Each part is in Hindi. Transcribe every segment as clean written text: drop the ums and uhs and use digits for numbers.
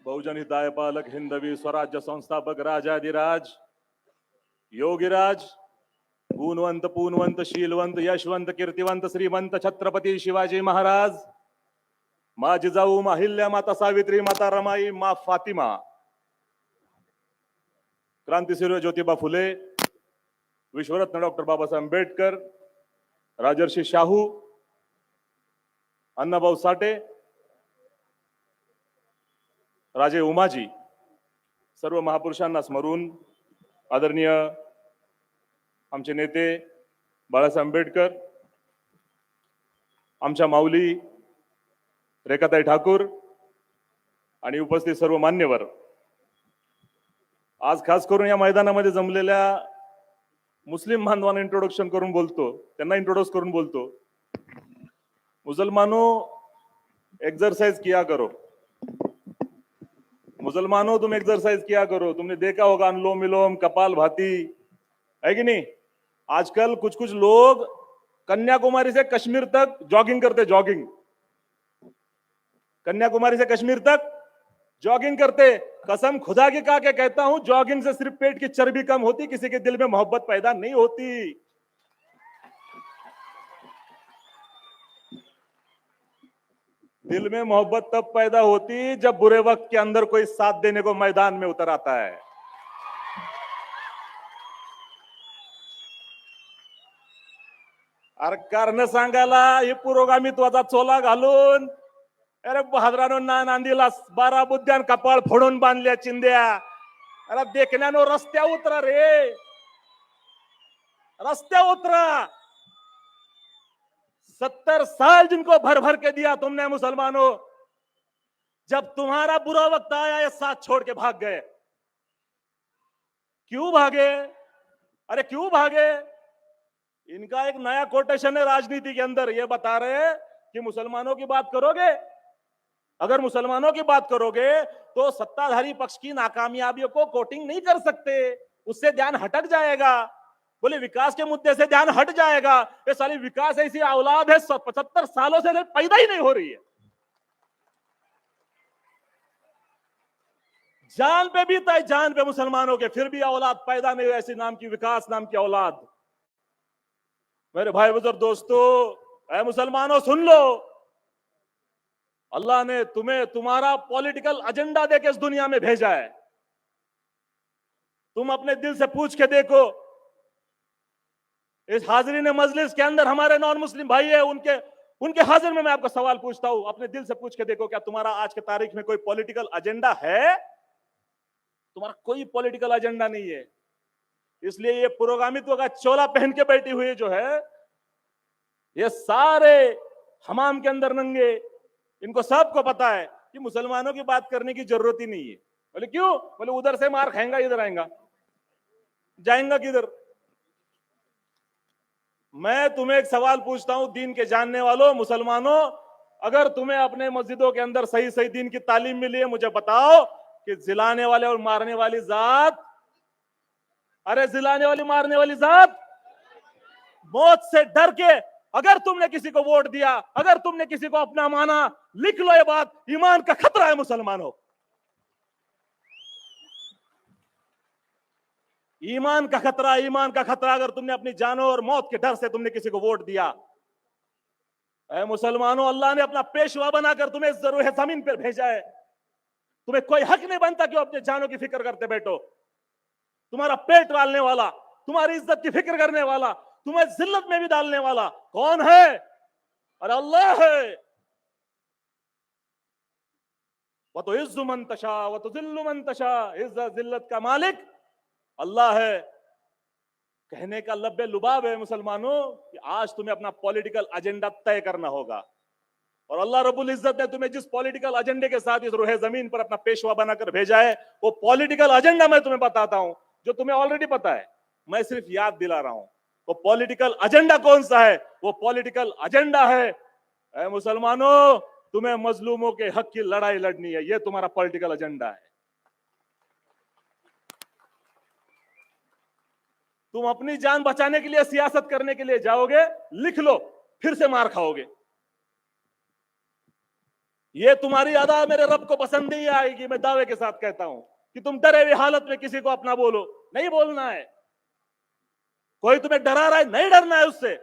बहुजन हिताय पालक हिंदवी स्वराज्य संस्थापक राजाधिराज योगीराज गुणवंत पूनवंत शीलवंत यशवंत कीर्तिवंत श्रीमंत छत्रपती शिवाजी महाराज, माँ जिजाऊ, माँ अहिल्या, माता सावित्री, माता रमाई, माँ फातिमा, क्रांतिसूर्य ज्योतिबा फुले, विश्वरत्न डॉक्टर बाबासाहेब आंबेडकर, राजर्षी शाहू, अण्णाभाऊ साठे, राजे उमाजी, सर्व महापुरुषांना स्मरून आदरणीय आमचे नेते बाळासाहेब आंबेडकर, आमच्या माऊली रेखाताई ठाकूर आणि उपस्थित सर्व मान्यवर, आज खास करून या मैदानामध्ये जमलेल्या मुस्लिम बांधवांना इंट्रोडक्शन करून बोलतो, त्यांना इंट्रोड्यूस करून बोलतो। मुसलमानों, एक्सरसाइज किया करो, मुसलमानों तुम एक्सरसाइज किया करो। तुमने देखा होगा अनुलोम विलोम, कपाल भाती, है कि नहीं। आजकल कुछ कुछ लोग कन्याकुमारी से कश्मीर तक जॉगिंग करते, जॉगिंग, कन्याकुमारी से कश्मीर तक जॉगिंग करते। कसम खुदा की खा के कहता हूं, जॉगिंग से सिर्फ पेट की चर्बी कम होती, किसी के दिल में मोहब्बत पैदा नहीं होती। दिल में मोहब्बत तब पैदा होती जब बुरे वक्त के अंदर कोई साथ देने को मैदान में उतर आता है। अरे कारण सांगायला हे पुरोगामित्वाचा चोला घालून, अरे बहादरानो नांदीला 12 बुद्ध्यान कपाळ फोडून बांधल्या चिंध्या। अरे देखण्यानो रस्त्या उतरा रे, रस्त्या उतरा। 70 साल जिनको भर भर के दिया तुमने मुसलमानों, जब तुम्हारा बुरा वक्त आया ये साथ छोड़ के भाग गए। क्यों भागे? अरे क्यों भागे? इनका एक नया कोटेशन है राजनीति के अंदर, ये बता रहे हैं कि मुसलमानों की बात करोगे, अगर मुसलमानों की बात करोगे तो सत्ताधारी पक्ष की नाकामयाबियों को कोटिंग नहीं कर सकते, उससे ध्यान हटक जाएगा। बोले विकास के मुद्दे से ध्यान हट जाएगा। ये साली विकास ऐसी औलाद है 75 सालों से पैदा ही नहीं हो रही है। जान पे बीता है, जान पे मुसलमानों के, फिर भी औलाद पैदा नहीं हुई ऐसी नाम की विकास नाम की औलाद। मेरे भाई बुजुर्ग दोस्तों, ऐ मुसलमानों सुन लो, अल्लाह ने तुम्हें तुम्हारा पॉलिटिकल एजेंडा देके इस दुनिया में भेजा है। तुम अपने दिल से पूछ के देखो, इस हाजिरीन मजलिस के अंदर हमारे नॉन मुस्लिम भाई है, उनके हाजिर में मैं आपका सवाल पूछता हूं, अपने दिल से पूछ के देखो, क्या तुम्हारा आज के तारीख में कोई पॉलिटिकल एजेंडा है? तुम्हारा कोई पॉलिटिकल एजेंडा नहीं है। इसलिए ये पुरोगामित्व का चोला पहन के बैठी हुई जो है, ये सारे हमाम के अंदर नंगे, इनको सबको पता है कि मुसलमानों की बात करने की जरूरत ही नहीं है। बोले क्यों? बोले उधर से मार खाएंगा, इधर आएगा, जाएंगा किधर? मैं तुम्हें एक सवाल पूछता हूं, दीन के जानने वालों, मुसलमानों, अगर तुम्हें अपने मस्जिदों के अंदर सही सही दीन की तालीम मिली है, मुझे बताओ कि जिलाने वाले और मारने वाली जात, अरे जिलाने वाली मारने वाली जात, मौत से डर के अगर तुमने किसी को वोट दिया, अगर तुमने किसी को अपना माना, लिख लो ये बात, ईमान का खतरा है मुसलमानों। ईमान का खतरा, ईमान का खतरा, अगर तुमने अपनी जानों और मौत के डर से तुमने किसी को वोट दिया। ऐ मुसलमानों, अल्लाह ने अपना पेशवा बनाकर तुम्हें जरूर जमीन पर भेजा है। तुम्हें कोई हक नहीं बनता कि अपने जानों की फिक्र करते बैठो। तुम्हारा पेट पालने वाला, तुम्हारी इज्जत की फिक्र करने वाला, तुम्हें जिल्लत में भी डालने वाला कौन है? अरे अल्लाह है। वो तो इज्जु मन तशा, वो तो जिल्लु मन तशा, इज्जत जिल्लत का मालिक अल्लाह है। कहने का लब्बे लुबाब है मुसलमानों कि आज तुम्हें अपना पॉलिटिकल एजेंडा तय करना होगा, और अल्लाह रब्बुल इज्जत ने तुम्हें जिस पॉलिटिकल एजेंडे के साथ इस रूहे जमीन पर अपना पेशवा बनाकर भेजा है, वो पॉलिटिकल एजेंडा मैं तुम्हें बताता हूं, जो तुम्हें ऑलरेडी पता है, मैं सिर्फ याद दिला रहा हूं। वो पॉलिटिकल एजेंडा कौन सा है? वो पॉलिटिकल एजेंडा है, ऐ मुसलमानों, तुम्हें मजलूमों के हक की लड़ाई लड़नी है, ये तुम्हारा पॉलिटिकल एजेंडा है। तुम अपनी जान बचाने के लिए सियासत करने के लिए जाओगे, लिख लो, फिर से मार खाओगे। ये तुम्हारी अदा मेरे रब को पसंद नहीं आएगी। मैं दावे के साथ कहता हूं कि तुम डरे हुए हालत में किसी को अपना बोलो, नहीं बोलना है। कोई तुम्हें डरा रहा है, नहीं डरना है उससे।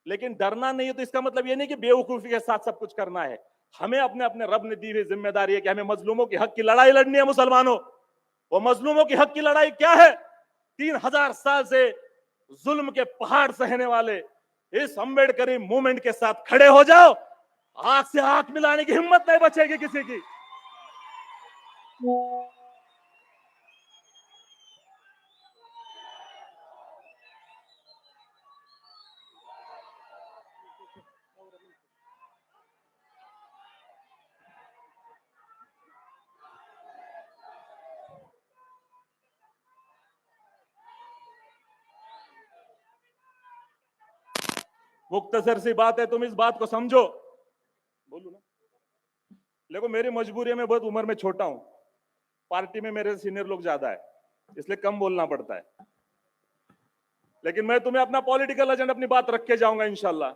लेकिन डरना नहीं है तो इसका मतलब ये नहीं कि बेवकूफी के साथ सब कुछ करना है। हमें अपने अपने रब ने दी हुई जिम्मेदारी है कि हमें मजलूमों के हक की लड़ाई लड़नी है। मुसलमानों, वो मजलूमों की हक की लड़ाई क्या है? 3000 साल से जुल्म के पहाड़ सहने वाले इस अम्बेडकरी मूवमेंट के साथ खड़े हो जाओ। आंख से आंख मिलाने की हिम्मत नहीं बचेगी किसी की। मुख्तसर सी बात है, तुम इस बात को समझो। बोलू ना, देखो मेरी मजबूरी है, मैं बहुत उम्र में छोटा हूं, पार्टी में मेरे सीनियर लोग ज्यादा है, इसलिए कम बोलना पड़ता है। लेकिन मैं तुम्हें अपना पॉलिटिकल एजेंडा, अपनी बात रख के जाऊंगा इंशाल्लाह।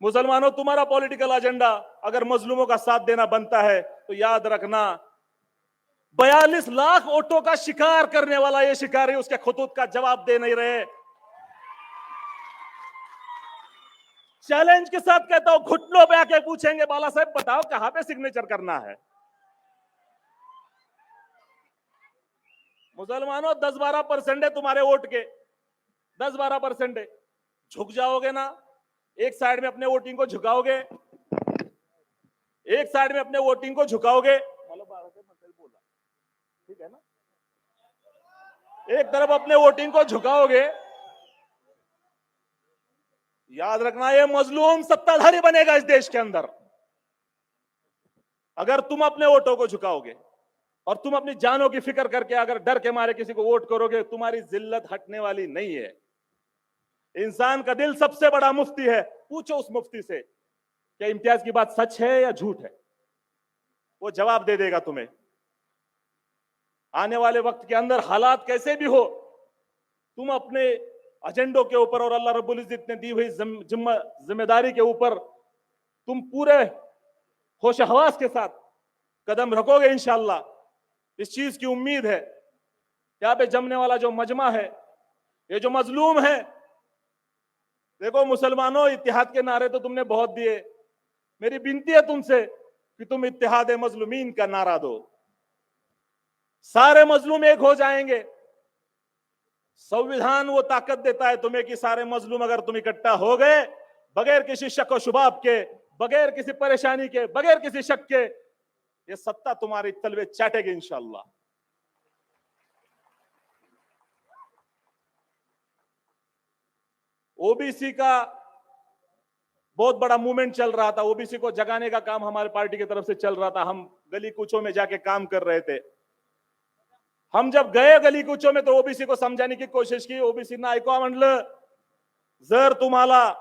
मुसलमानों, तुम्हारा पॉलिटिकल एजेंडा अगर मजलूमों का साथ देना बनता है तो याद रखना, 42 लाख वोटों का शिकार करने वाला ये शिकारी उसके खतूत का जवाब दे नहीं रहे। चैलेंज के साथ कहता हूं, घुटनों पे आके पूछेंगे, बाला साहब बताओ कहां पे सिग्नेचर करना है। मुसलमानों, 10-12% है तुम्हारे वोट के, 10-12% है। झुक जाओगे ना, एक साइड में अपने वोटिंग को झुकाओगे, एक साइड में अपने वोटिंग को झुकाओगे, ठीक है ना, एक तरफ अपने वोटिंग को झुकाओगे। याद रखना, ये मजलूम सत्ताधारी बनेगा इस देश के अंदर अगर तुम अपने वोटों को झुकाओगे। और तुम अपनी जानों की फिक्र करके अगर डर के मारे किसी को वोट करोगे, तुम्हारी जिल्लत हटने वाली नहीं है। इंसान का दिल सबसे बड़ा मुफ्ती है। पूछो उस मुफ्ती से क्या इम्तियाज की बात सच है या झूठ है, वो जवाब दे देगा तुम्हें। आने वाले वक्त के अंदर हालात कैसे भी हो, तुम अपने एजेंडों के ऊपर और अल्लाह रब्बुल इज्जत ने दी हुई जिम्मेदारी के ऊपर तुम पूरे होश हवास के साथ कदम रखोगे इंशाअल्लाह। इस चीज की उम्मीद है। यहाँ पे जमने वाला जो मजमा है, ये जो मजलूम है, देखो मुसलमानों, इत्तेहाद के नारे तो तुमने बहुत दिए। मेरी विनती है तुमसे कि तुम इत्तेहाद मजलूमीन का नारा दो। सारे मजलूम एक हो जाएंगे। संविधान वो ताकत देता है तुम्हें कि सारे मजलूम अगर तुम इकट्ठा हो गए, बगैर किसी शक व शुबाब के, बगैर किसी परेशानी के, बगैर किसी शक के, ये सत्ता तुम्हारी तलवे चाटेगी इंशाअल्लाह। ओबीसी का बहुत बड़ा मूवमेंट चल रहा था, ओबीसी को जगाने का काम हमारे पार्टी की तरफ से चल रहा था। हम गली कूचों में जाके काम कर रहे थे। हम जब गए गली कूचों में तो ओबीसी को समझाने की कोशिश की। ओबीसी ना ऐकवा म्हणलं, जर तुम्हाला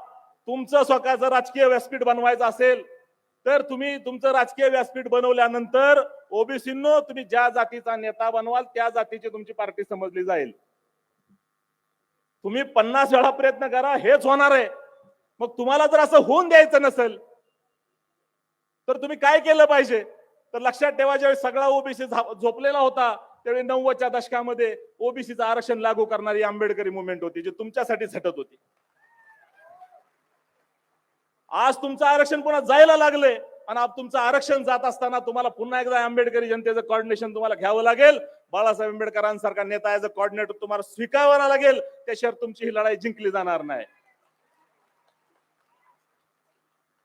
तुमचं स्वतःचं राजकीय व्यासपीठ बनवायचं असेल तर तुम्ही तुमचं राजकीय व्यासपीठ बनवल्यानंतर ओबीसींनो तुम्ही ज्या जातीचा नेता बनवाल त्या जातीची तुमची पार्टी समजली जाईल। तुम्ही 50 वेळा प्रयत्न करा, हेच होणार आहे। मग तुम्हाला जर असं होऊन द्यायचं नसेल तर तुम्ही काय केलं पाहिजे, तर लक्षात ठेवा, ज्यावेळी सगळा ओबीसी झोपलेला होता त्यावेळी 90च्या दशकामध्ये ओबीसीचं आरक्षण लागू करणारी आंबेडकरी मुवमेंट होती, जी तुमच्यासाठी झटत होती। आज तुमचं आरक्षण पुन्हा जायला लागले आणि अब तुमचं आरक्षण जात असताना तुम्हाला पुन्हा एकदा आंबेडकरी जनतेचं कोऑर्डिनेशन तुम्हाला घ्यावं लागेल। बाळासाहेब आंबेडकरांसारखा नेता ॲज अ कोऑर्डिनेटर तुम्हाला स्वीकारावा लागेल, त्याशिवाय तुमची ही लढाई जिंकली जाणार नाही।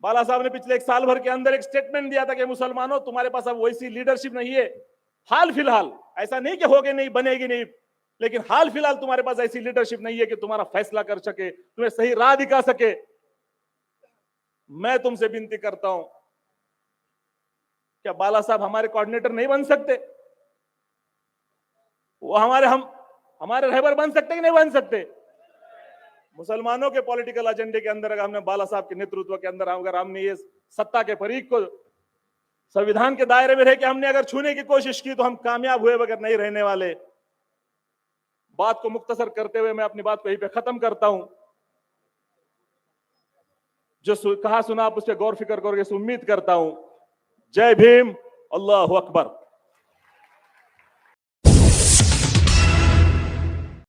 बाला साहब ने पिछले 1 साल भर के अंदर एक स्टेटमेंट दिया था कि मुसलमानों, तुम्हारे पास अब वैसी लीडरशिप नहीं है। हाल फिलहाल, ऐसा नहीं कि होगे नहीं, बनेगी नहीं, लेकिन हाल फिलहाल तुम्हारे पास ऐसी लीडरशिप नहीं है कि तुम्हारा फैसला कर सके, तुम्हें सही राह दिखा सके। मैं तुमसे विनती करता हूं, क्या बाला साहब हमारे कोऑर्डिनेटर नहीं बन सकते? वो हमारे रहबर बन सकते कि नहीं बन सकते? मुसलमानों के पॉलिटिकल एजेंडे के अंदर अगर हमने बाला साहब के नेतृत्व के अंदर अगर हमने ये सत्ता के फरीक को संविधान के दायरे में रह के हमने अगर छूने की कोशिश की तो हम कामयाब हुए बगैर नहीं रहने वाले। बात को मुख्तसर करते हुए मैं अपनी बात को यहीं पे खत्म करता हूं। जो कहा सुना आप उस पर गौर फिक्र करोगे, उम्मीद करता हूं जय भीम, अल्लाहु अकबर।